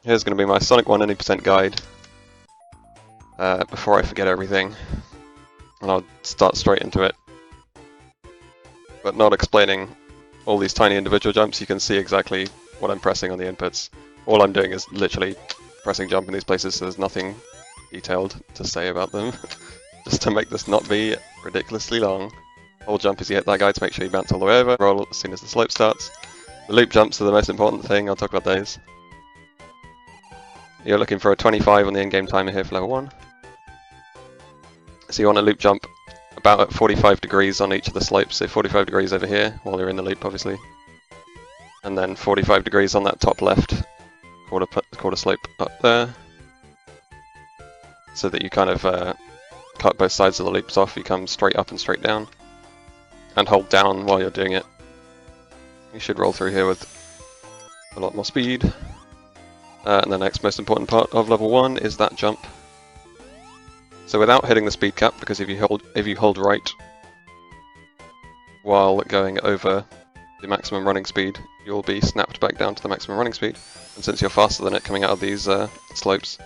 Here's going to be my Sonic 1 any% guide before I forget everything, and I'll start straight into it. But not explaining all these tiny individual jumps, you can see exactly what I'm pressing on the inputs. All I'm doing is literally pressing jump in these places, so there's nothing detailed to say about them. Just to make this not be ridiculously long. Hold jump as you hit that guy to make sure you bounce all the way over, roll as soon as the slope starts. The loop jumps are the most important thing, I'll talk about those. You're looking for a 25 on the in-game timer here for level 1. So you want to loop jump about at 45 degrees on each of the slopes, so 45 degrees over here while you're in the loop obviously. And then 45 degrees on that top left quarter slope up there. So that you kind of cut both sides of the loops off, you come straight up and straight down. And hold down while you're doing it. You should roll through here with a lot more speed. And the next most important part of level 1 is that jump. So without hitting the speed cap, because if you hold right while going over the maximum running speed, you'll be snapped back down to the maximum running speed. And since you're faster than it coming out of these slopes,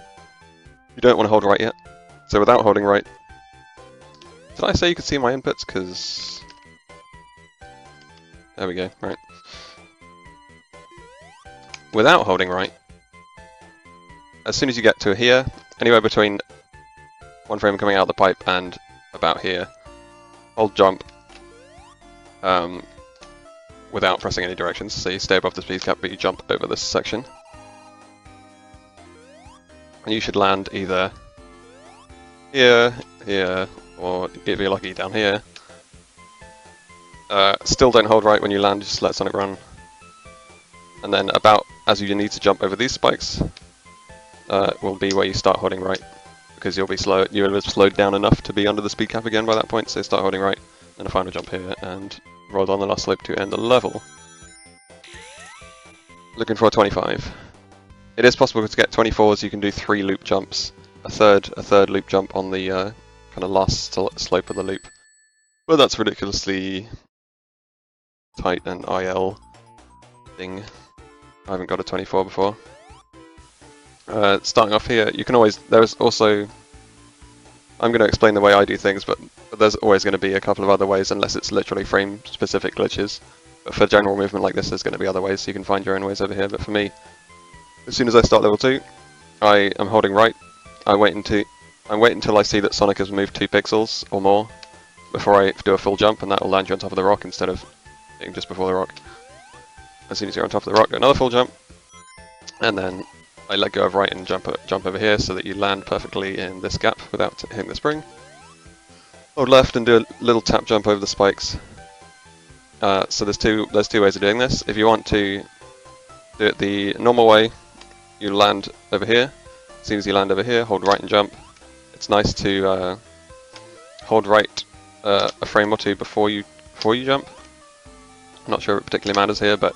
you don't want to hold right yet. So without holding right, did I say you could see my inputs? Because there we go, right. Without holding right, as soon as you get to here, anywhere between one frame coming out of the pipe and about here, hold jump without pressing any directions. So you stay above the speed cap, but you jump over this section. And you should land either here, here, or if you're lucky down here. Still don't hold right when you land, just let Sonic run. And then about as you need to jump over these spikes will be where you start holding right, because you'll have slowed down enough to be under the speed cap again by that point, so start holding right, and a final jump here, and roll down the last slope to end the level. Looking for a 25. It is possible to get 24s, you can do 3 loop jumps, a third loop jump on the kind of last slope of the loop. But that's ridiculously tight and IL thing. I haven't got a 24 before. Starting off here, you can always, there's also, I'm going to explain the way I do things, but there's always going to be a couple of other ways unless it's literally frame specific glitches. But for general movement like this, there's going to be other ways, so you can find your own ways over here. But for me, as soon as I start level 2, I am holding right. I wait until I see that Sonic has moved 2 pixels or more before I do a full jump, and that will land you on top of the rock instead of being just before the rock. As soon as you're on top of the rock, do another full jump, and then I let go of right and jump over here so that you land perfectly in this gap without hitting the spring. Hold left and do a little tap jump over the spikes. So there's two ways of doing this. If you want to do it the normal way, you land over here. As soon as you land over here, hold right and jump. It's nice to hold right a frame or two before you jump. I'm not sure if it particularly matters here, but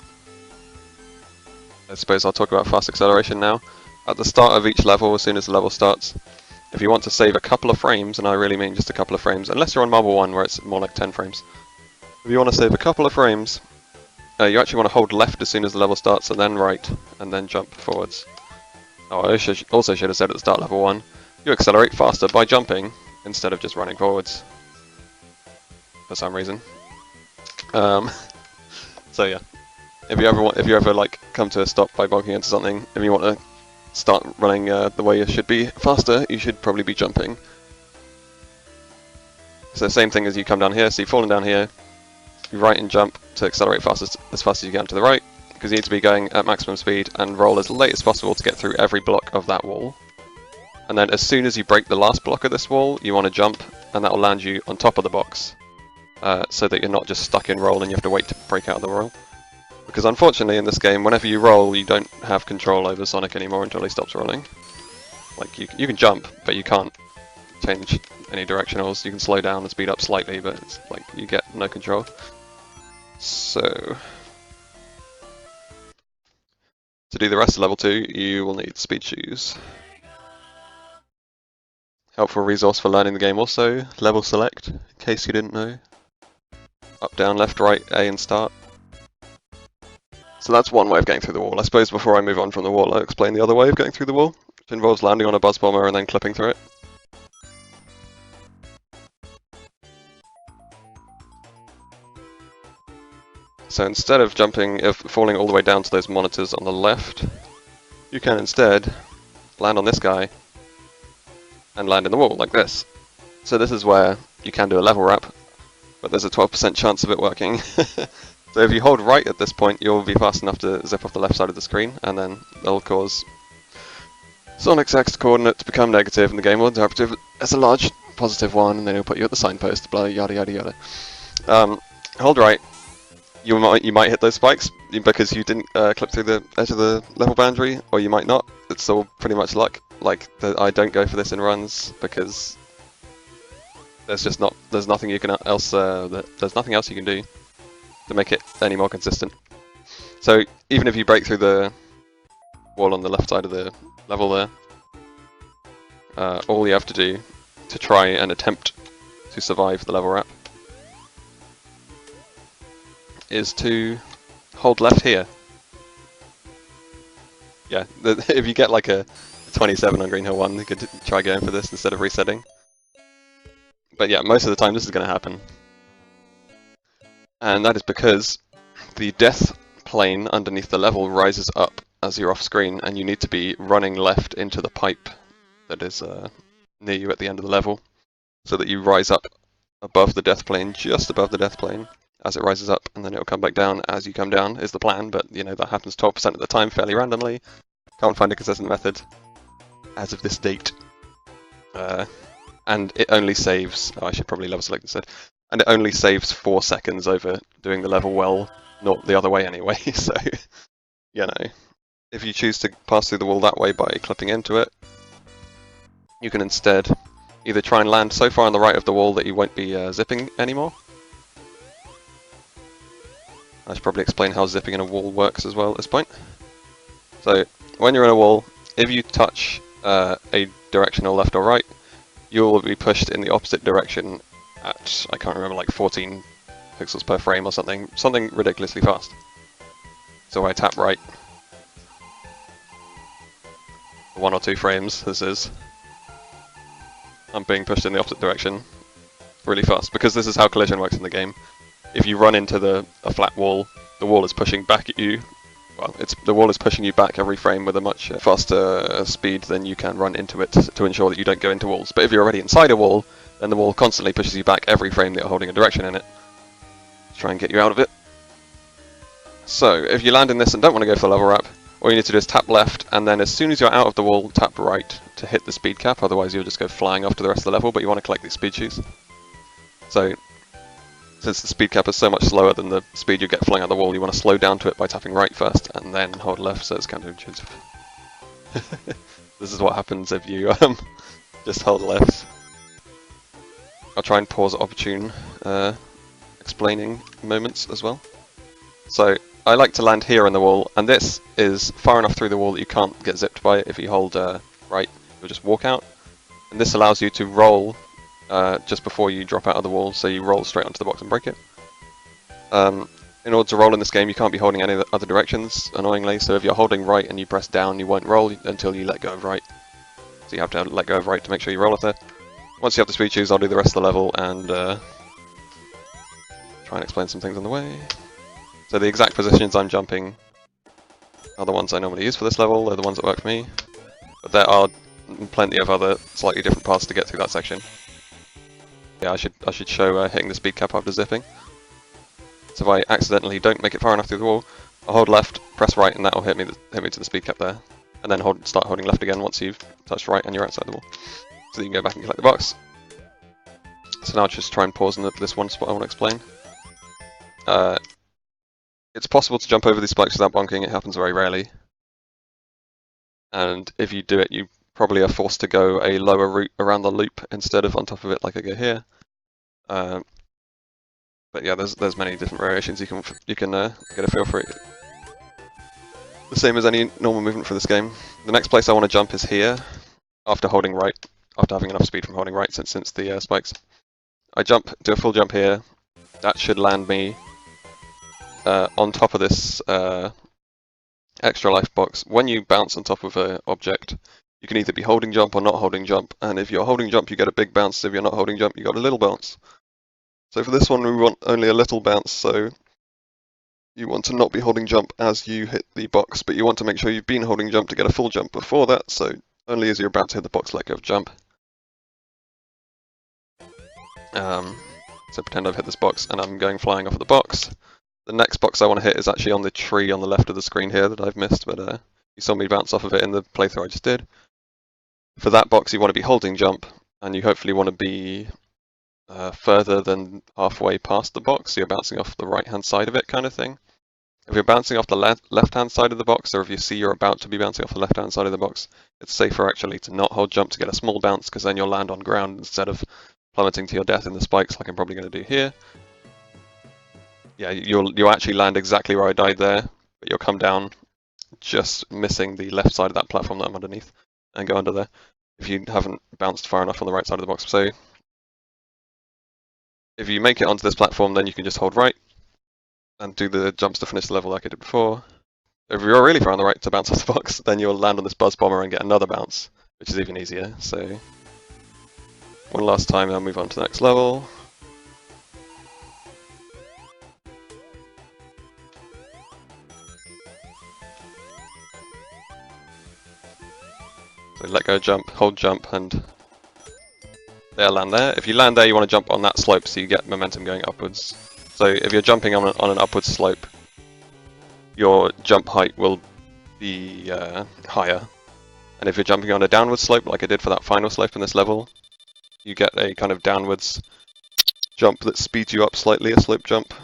I suppose I'll talk about fast acceleration now. At the start of each level, as soon as the level starts, if you want to save a couple of frames, and I really mean just a couple of frames, unless you're on Marble 1 where it's more like 10 frames. If you want to save a couple of frames, you actually want to hold left as soon as the level starts, and then right, and then jump forwards. Oh, I also should have said at the start of level 1, you accelerate faster by jumping instead of just running forwards. For some reason. So yeah, if you ever like come to a stop by bonking into something, if you want to start running the way you should be faster, you should probably be jumping. So same thing as you come down here, so you've fallen down here, you right and jump to accelerate as fast as you can to the right, because you need to be going at maximum speed and roll as late as possible to get through every block of that wall. And then as soon as you break the last block of this wall, you want to jump, and that will land you on top of the box. So that you're not just stuck in roll and you have to wait to break out of the roll. Because unfortunately in this game, whenever you roll, you don't have control over Sonic anymore until he stops rolling. Like, you can jump, but you can't change any directionals. You can slow down and speed up slightly, but it's like you get no control. So, to do the rest of level 2, you will need speed shoes. Helpful resource for learning the game also, level select, in case you didn't know. Up, down, left, right, A and start. So that's one way of getting through the wall. I suppose before I move on from the wall, I'll explain the other way of getting through the wall, which involves landing on a buzz bomber and then clipping through it. So instead of falling all the way down to those monitors on the left, you can instead land on this guy and land in the wall like this. So this is where you can do a level wrap, but there's a 12% chance of it working. So if you hold right at this point, you'll be fast enough to zip off the left side of the screen, and then that'll cause Sonic's X coordinate to become negative, and the game will interpret it as a large positive one, and then it'll put you at the signpost, blah, yada yada yada. Hold right. You might hit those spikes because you didn't clip through the edge of the level boundary, or you might not. It's all pretty much luck. Like I don't go for this in runs because there's nothing else you can do to make it any more consistent. So even if you break through the wall on the left side of the level there, all you have to do to try and attempt to survive the level wrap is to hold left here. Yeah, if you get like a 27 on Green Hill 1, you could try going for this instead of resetting. But yeah, most of the time this is going to happen. And that is because the death plane underneath the level rises up as you're off screen, and you need to be running left into the pipe that is near you at the end of the level, so that you rise up above the death plane, just above the death plane, as it rises up, and then it'll come back down as you come down, is the plan, but you know, that happens 12% of the time fairly randomly. Can't find a consistent method as of this date. And it only saves, I should probably level select instead, and it only saves 4 seconds over doing the level well, not the other way anyway, so, you know, if you choose to pass through the wall that way by clipping into it, you can instead either try and land so far on the right of the wall that you won't be zipping anymore. I should probably explain how zipping in a wall works as well at this point. So, when you're in a wall, if you touch a directional left or right, you will be pushed in the opposite direction at, I can't remember, like 14 pixels per frame or something ridiculously fast. So I tap right, 1 or 2 frames this is, I'm being pushed in the opposite direction really fast, because this is how collision works in the game. If you run into a flat wall, the wall is pushing back at you. Well, the wall is pushing you back every frame with a much faster speed than you can run into it to ensure that you don't go into walls. But if you're already inside a wall, then the wall constantly pushes you back every frame that you're holding a direction in it. Try and get you out of it. So, if you land in this and don't want to go for level wrap, all you need to do is tap left, and then as soon as you're out of the wall, tap right to hit the speed cap, otherwise you'll just go flying off to the rest of the level, but you want to collect these speed shoes. So, since the speed cap is so much slower than the speed you get flying out the wall, you want to slow down to it by tapping right first, and then hold left, so it's counterintuitive. This is what happens if you just hold left. I'll try and pause at opportune explaining moments as well. So, I like to land here on the wall, and this is far enough through the wall that you can't get zipped by it. If you hold right, you'll just walk out, and this allows you to roll just before you drop out of the wall, so you roll straight onto the box and break it. In order to roll in this game, you can't be holding any other directions, annoyingly, so if you're holding right and you press down, you won't roll until you let go of right. So you have to let go of right to make sure you roll off there. Once you have the speed shoes, I'll do the rest of the level and try and explain some things on the way. So the exact positions I'm jumping are the ones I normally use for this level, they're the ones that work for me. But there are plenty of other slightly different paths to get through that section. Yeah, I should show hitting the speed cap after zipping. So if I accidentally don't make it far enough through the wall, I'll hold left, press right, and that'll hit me to the speed cap there. And then start holding left again once you've touched right and you're outside the wall. So you can go back and collect the box. So now I'll just try and pause in this one spot I want to explain. It's possible to jump over these spikes without bonking, it happens very rarely. And if you do it, you probably are forced to go a lower route around the loop instead of on top of it like I go here. But yeah, there's many different variations you can get a feel for it. The same as any normal movement for this game. The next place I want to jump is here, after holding right, after having enough speed from holding right since the spikes. I do a full jump here. That should land me on top of this extra life box. When you bounce on top of an object, you can either be holding jump or not holding jump, and if you're holding jump you get a big bounce, if you're not holding jump you got a little bounce. So for this one we want only a little bounce, so you want to not be holding jump as you hit the box, but you want to make sure you've been holding jump to get a full jump before that, so only as you're about to hit the box let go of jump. So pretend I've hit this box and I'm going flying off of the box. The next box I want to hit is actually on the tree on the left of the screen here that I've missed, but you saw me bounce off of it in the playthrough I just did. For that box you want to be holding jump, and you hopefully want to be further than halfway past the box, so you're bouncing off the right hand side of it kind of thing. If you're bouncing off the left hand side of the box, or if you see you're about to be bouncing off the left hand side of the box, it's safer actually to not hold jump to get a small bounce, because then you'll land on ground instead of plummeting to your death in the spikes like I'm probably going to do here. Yeah, you'll actually land exactly where I died there, but you'll come down just missing the left side of that platform that I'm underneath and go under there if you haven't bounced far enough on the right side of the box. So if you make it onto this platform, then you can just hold right and do the jumps to finish the level like I did before. If you're really far on the right to bounce off the box, then you'll land on this buzz bomber and get another bounce, which is even easier. So one last time, I'll move on to the next level. So let go, jump, hold jump, and there, land there. If you land there, you want to jump on that slope so you get momentum going upwards. So if you're jumping on an upward slope, your jump height will be higher. And if you're jumping on a downward slope, like I did for that final slope in this level, you get a kind of downwards jump that speeds you up slightly, a slope jump.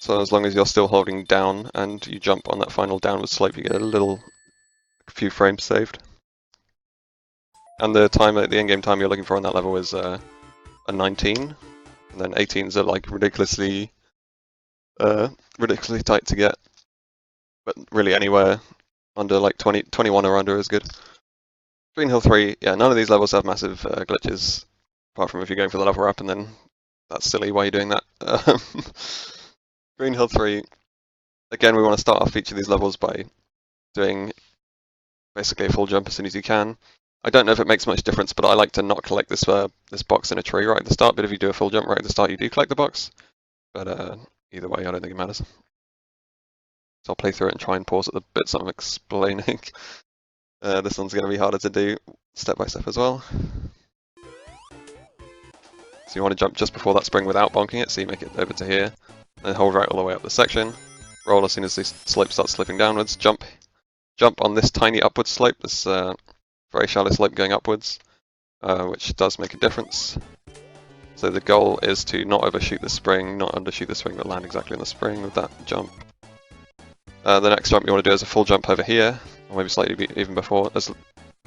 So as long as you're still holding down and you jump on that final downward slope, you get a few frames saved. And the time, the in-game time you're looking for on that level is a 19, and then 18s are like ridiculously tight to get, but really anywhere under like 21 or under is good. Green Hill 3, yeah, none of these levels have massive glitches, apart from if you're going for the level up, and then that's silly why you're doing that. Green Hill 3, again we want to start off each of these levels by doing basically a full jump as soon as you can. I don't know if it makes much difference, but I like to not collect this box in a tree right at the start, but if you do a full jump right at the start you do collect the box. But either way I don't think it matters. So I'll play through it and try and pause at the bits I'm explaining. This one's going to be harder to do step by step as well. So you want to jump just before that spring without bonking it, so you make it over to here, and hold right all the way up the section. Roll as soon as the slope starts slipping downwards, jump on this tiny upward slope, this very shallow slope going upwards, which does make a difference. So the goal is to not overshoot the spring, not undershoot the spring, but land exactly on the spring with that jump. The next jump you want to do is a full jump over here, or maybe slightly even before,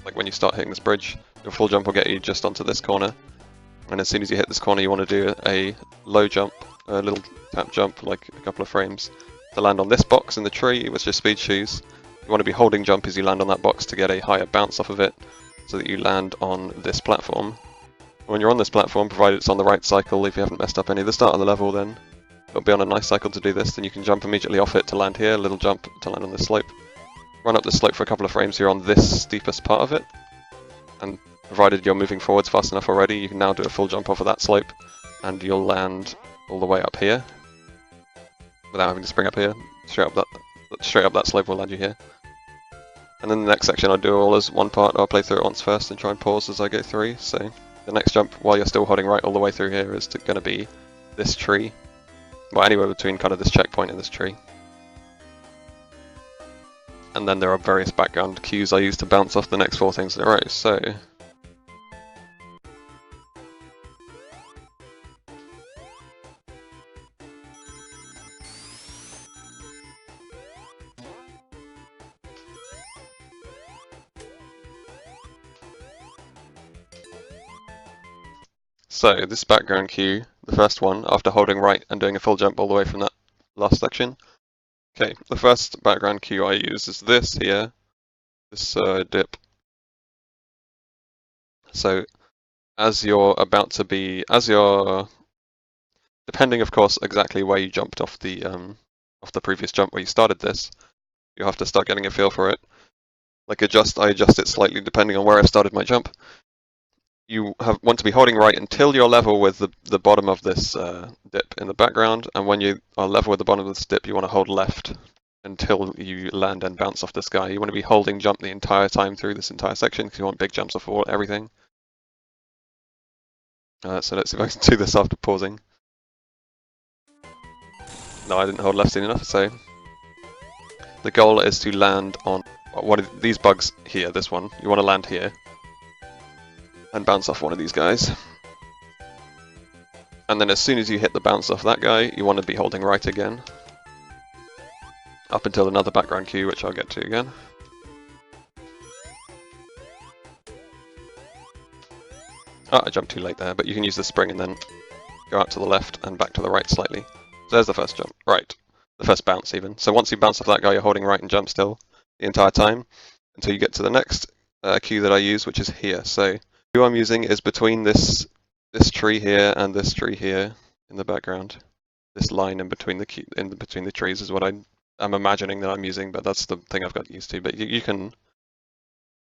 like when you start hitting this bridge. Your full jump will get you just onto this corner, and as soon as you hit this corner you want to do a low jump, a little tap jump, like a couple of frames, to land on this box in the tree with your speed shoes. You want to be holding jump as you land on that box to get a higher bounce off of it, so that you land on this platform. When you're on this platform, provided it's on the right cycle, if you haven't messed up any at the start of the level, then it'll be on a nice cycle to do this. Then you can jump immediately off it to land here, a little jump to land on this slope. Run up this slope for a couple of frames here on this steepest part of it, and provided you're moving forwards fast enough already, you can now do a full jump off of that slope, and you'll land all the way up here, without having to spring up here. Straight up that slope will land you here. And then the next section I'll do all as one part. I'll play through it once first and try and pause as I go through. So the next jump, while you're still holding right all the way through here, is going to be this tree. Well, anywhere between kind of this checkpoint and this tree. And then there are various background cues I use to bounce off the next 4 things in a row. So this background cue, the first one, after holding right and doing a full jump all the way from that last section. Okay, the first background cue I use is this here, this dip. So as you're about to be, depending of course exactly where you jumped off the previous jump where you started this, You have to start getting a feel for it. Like I adjust it slightly depending on where I've started my jump. You want to be holding right until you're level with the bottom of this dip in the background, and when you are level with the bottom of this dip, you want to hold left until you land and bounce off this guy. You want to be holding jump the entire time through this entire section because you want big jumps off everything. So let's see if I can do this after pausing. No, I didn't hold left soon enough, so the goal is to land on one of these bugs here, this one. You want to land here and bounce off one of these guys. And then as soon as you hit the bounce off that guy, you want to be holding right again. Up until another background cue, which I'll get to again. Oh, I jumped too late there, but you can use the spring and then go out to the left and back to the right slightly. So there's the first jump, right. The first bounce even. So once you bounce off that guy, you're holding right and jump still the entire time until you get to the next cue that I use, which is here. So the cue I'm using is between this tree here and this tree here in the background. This line in between the trees is what I'm imagining that I'm using, but that's the thing I've got used to. But you can,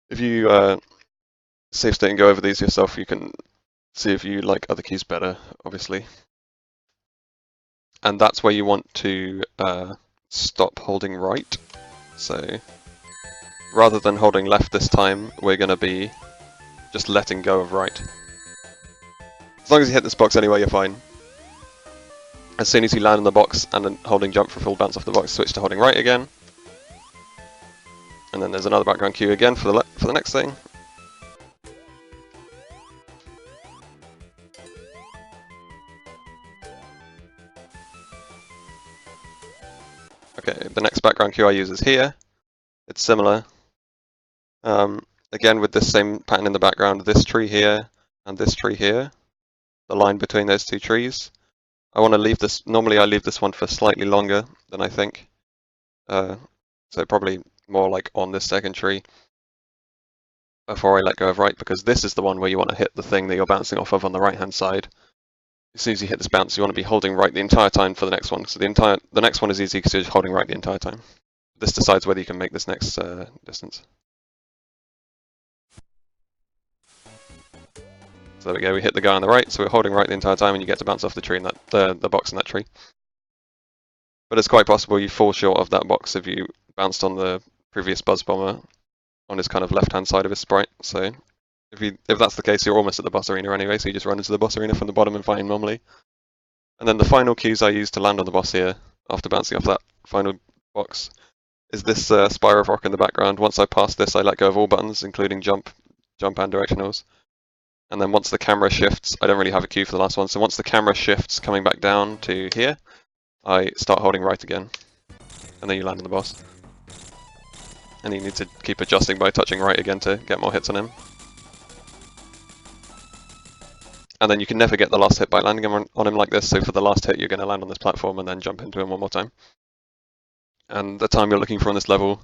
if you save state and go over these yourself, you can see if you like other keys better, obviously. And that's where you want to stop holding right. So rather than holding left this time, we're going to be just letting go of right. As long as you hit this box anyway, you're fine. As soon as you land in the box and then holding jump for full bounce off the box, switch to holding right again. And then there's another background cue again for the next thing. Okay, the next background cue I use is here. It's similar. Again with this same pattern in the background, this tree here and this tree here, the line between those two trees. I want to leave this, normally I leave this one for slightly longer than I think. So probably more like on this second tree before I let go of right, because this is the one where you want to hit the thing that you're bouncing off of on the right hand side. As soon as you hit this bounce, you want to be holding right the entire time for the next one. So the next one is easy because you're just holding right the entire time. This decides whether you can make this next distance. So there we go, we hit the guy on the right, so we're holding right the entire time and you get to bounce off the tree in that the box in that tree. But it's quite possible you fall short of that box if you bounced on the previous Buzz Bomber on his kind of left-hand side of his sprite. So if that's the case, you're almost at the boss arena anyway, so you just run into the boss arena from the bottom and find normally. And then the final cues I use to land on the boss here, after bouncing off that final box, is this Spire of Rock in the background. Once I pass this, I let go of all buttons, including jump and directionals. And then once the camera shifts, I don't really have a cue for the last one, so once the camera shifts coming back down to here, I start holding right again. And then you land on the boss. And you need to keep adjusting by touching right again to get more hits on him. And then you can never get the last hit by landing on him like this, so for the last hit you're going to land on this platform and then jump into him one more time. And the time you're looking for on this level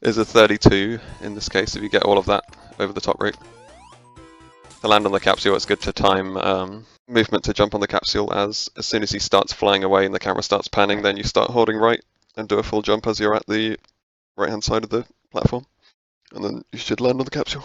is a 32 in this case, if you get all of that over the top route. To land on the capsule, it's good to time movement to jump on the capsule as soon as he starts flying away and the camera starts panning, then you start holding right and do a full jump as you're at the right hand side of the platform. And then you should land on the capsule.